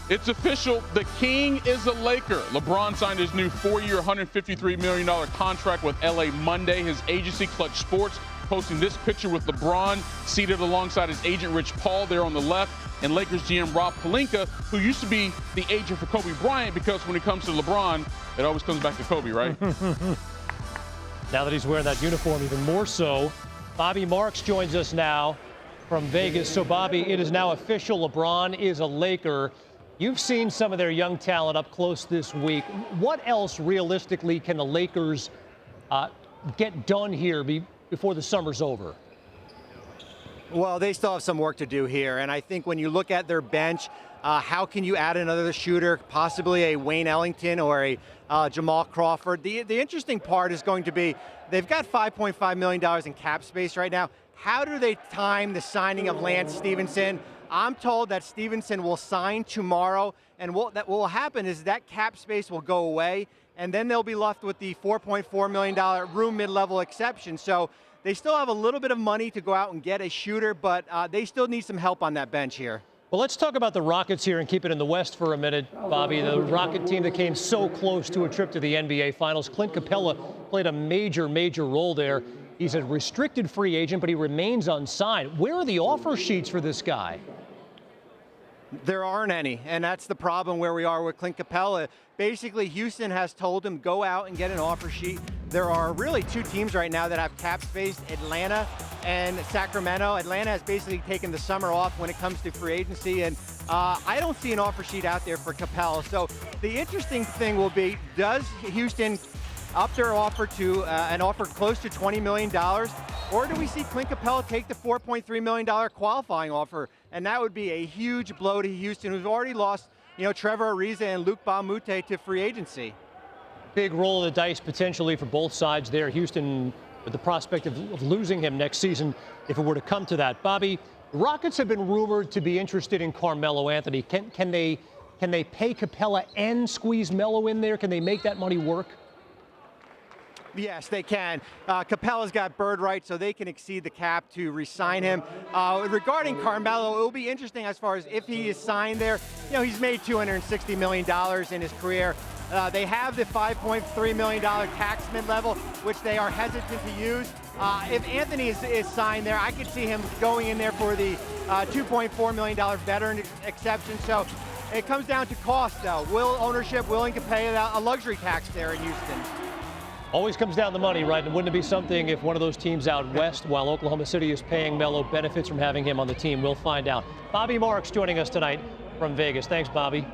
It's official. The King is a Laker. LeBron signed his new 4-year, $153 million contract with LA Monday. His agency, Clutch Sports, posting this picture with LeBron seated alongside his agent, Rich Paul, there on the left, and Lakers GM Rob Pelinka, who used to be the agent for Kobe Bryant, because when it comes to LeBron, it always comes back to Kobe, right? Now that he's wearing that uniform even more so, Bobby Marks joins us now from Vegas. So, Bobby, it is now official. LeBron is a Laker. You've seen some of their young talent up close this week. What else realistically can the Lakers get done here before the summer's over? Well, they still have some work to do here, and I think when you look at their bench, how can you add another shooter, possibly a Wayne Ellington or a Jamal Crawford? The interesting part is going to be they've got $5.5 million in cap space right now. How do they time the signing of Lance Stevenson? I'm told that Stevenson will sign tomorrow, and what will happen is that cap space will go away, and then they'll be left with the $4.4 million room mid-level exception. So they still have a little bit of money to go out and get a shooter, but they still need some help on that bench here. Well, let's talk about the Rockets here and keep it in the West for a minute, Bobby. The Rocket team that came so close to a trip to the NBA Finals. Clint Capela played a major role there. He's a restricted free agent, but he remains unsigned. Where are the offer sheets for this guy? There aren't any, and that's the problem where we are with Clint Capela. Basically, Houston has told him, go out and get an offer sheet. There are really two teams right now that have cap space, Atlanta and Sacramento. Atlanta has basically taken the summer off when it comes to free agency, and I don't see an offer sheet out there for Capela. So the interesting thing will be, does Houston up their offer to an offer close to $20 million, or do we see Clint Capela take the $4.3 million qualifying offer? And that would be a huge blow to Houston, who's already lost, Trevor Ariza and Luc Mbah a Moute to free agency. Big roll of the dice potentially for both sides there. Houston with the prospect of losing him next season if it were to come to that. Bobby, the Rockets have been rumored to be interested in Carmelo Anthony. Can they pay Capela and squeeze Melo in there? Can they make that money work? Yes, they can. Capela's got bird rights, so they can exceed the cap to re-sign him. Regarding Carmelo, it will be interesting as far as if he is signed there. He's made $260 million in his career. They have the $5.3 million tax mid-level, which they are hesitant to use. If Anthony is signed there, I could see him going in there for the $2.4 million veteran exception. So it comes down to cost, though. Will ownership willing to pay a luxury tax there in Houston? Always comes down to money, right? And wouldn't it be something if one of those teams out west, while Oklahoma City is paying Melo, benefits from having him on the team? We'll find out. Bobby Marks joining us tonight from Vegas. Thanks, Bobby.